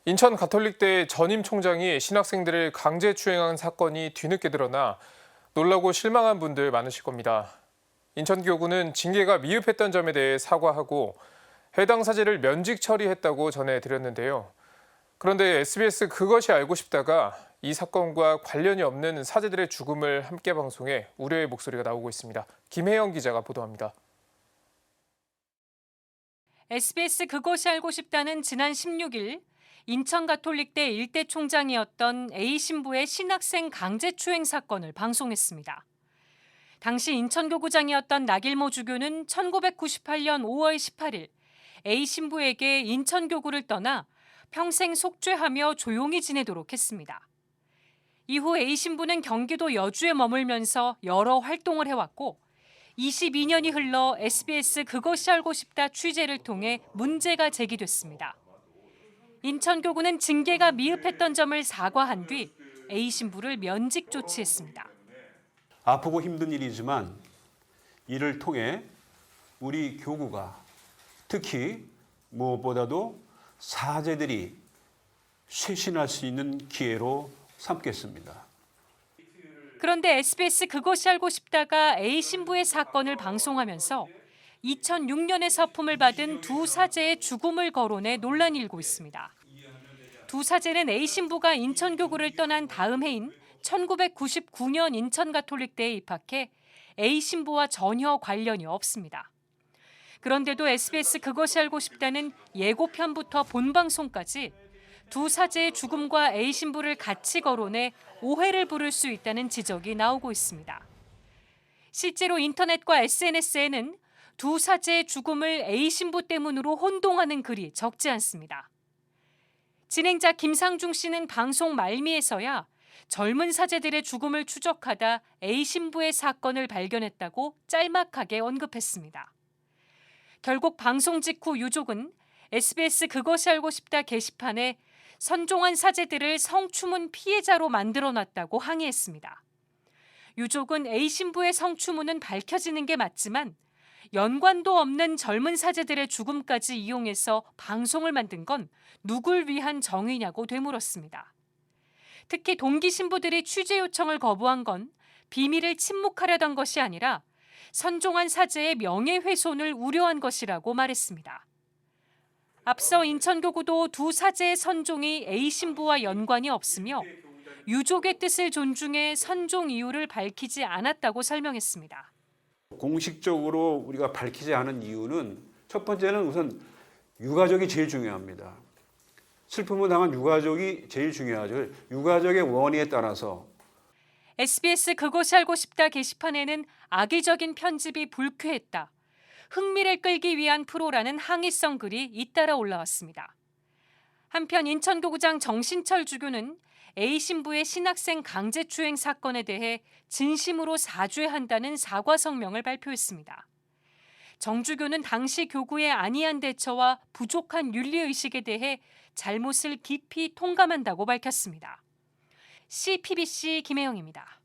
인천 가톨릭대 전임 총장이 신학생들을 강제 추행한 사건이 뒤늦게 드러나 놀라고 실망한 분들 많으실 겁니다. 인천교구는 징계가 미흡했던 점에 대해 사과하고 해당 사제를 면직 처리했다고 전해드렸는데요. 그런데 SBS 그것이 알고 싶다가 이 사건과 관련이 없는 사제들의 죽음을 함께 방송해 우려의 목소리가 나오고 있습니다. 김혜영 기자가 보도합니다. SBS 그것이 알고 싶다는 지난 16일 인천 가톨릭대 일대 총장이었던 A 신부의 신학생 강제추행 사건을 방송했습니다. 당시 인천교구장이었던 나길모 주교는 1998년 5월 18일 A 신부에게 인천교구를 떠나 평생 속죄하며 조용히 지내도록 했습니다. 이후 A 신부는 경기도 여주에 머물면서 여러 활동을 해왔고 22년이 흘러 SBS 그것이 알고 싶다 취재를 통해 문제가 제기됐습니다. 인천교구는 징계가 미흡했던 점을 사과한 뒤 A 신부를 면직 조치했습니다. 아프고 힘든 일이지만 이를 통해 우리 교구가 특히 무엇보다도 사제들이 쇄신할 수 있는 기회로 삼겠습니다. 그런데 SBS 그것이 알고 싶다가 A 신부의 사건을 방송하면서 2006년에 서품을 받은 두 사제의 죽음을 거론해 논란이 일고 있습니다. 두 사제는 A 신부가 인천교구를 떠난 다음 해인 1999년 인천가톨릭대에 입학해 A 신부와 전혀 관련이 없습니다. 그런데도 SBS 그것이 알고 싶다는 예고편부터 본방송까지 두 사제의 죽음과 A 신부를 같이 거론해 오해를 부를 수 있다는 지적이 나오고 있습니다. 실제로 인터넷과 SNS에는 두 사제의 죽음을 A 신부 때문으로 혼동하는 글이 적지 않습니다. 진행자 김상중 씨는 방송 말미에서야 젊은 사제들의 죽음을 추적하다 A 신부의 사건을 발견했다고 짤막하게 언급했습니다. 결국 방송 직후 유족은 SBS 그것이 알고 싶다 게시판에 선종한 사제들을 성추문 피해자로 만들어놨다고 항의했습니다. 유족은 A 신부의 성추문은 밝혀지는 게 맞지만 연관도 없는 젊은 사제들의 죽음까지 이용해서 방송을 만든 건 누굴 위한 정의냐고 되물었습니다. 특히 동기 신부들이 취재 요청을 거부한 건 비밀을 침묵하려던 것이 아니라 선종한 사제의 명예훼손을 우려한 것이라고 말했습니다. 앞서 인천교구도 두 사제의 선종이 A 신부와 연관이 없으며 유족의 뜻을 존중해 선종 이유를 밝히지 않았다고 설명했습니다. 공식적으로 우리가 밝히지 않은 이유는 첫 번째는 우선 유가족이 제일 중요합니다. 슬픔을 당한 유가족이 제일 중요하죠. 유가족의 원의에 따라서. SBS 그것이 알고 싶다 게시판에는 악의적인 편집이 불쾌했다. 흥미를 끌기 위한 프로라는 항의성 글이 잇따라 올라왔습니다. 한편 인천교구장 정신철 주교는 A 신부의 신학생 강제추행 사건에 대해 진심으로 사죄한다는 사과 성명을 발표했습니다. 정 주교는 당시 교구의 안이한 대처와 부족한 윤리의식에 대해 잘못을 깊이 통감한다고 밝혔습니다. CPBC 김혜영입니다.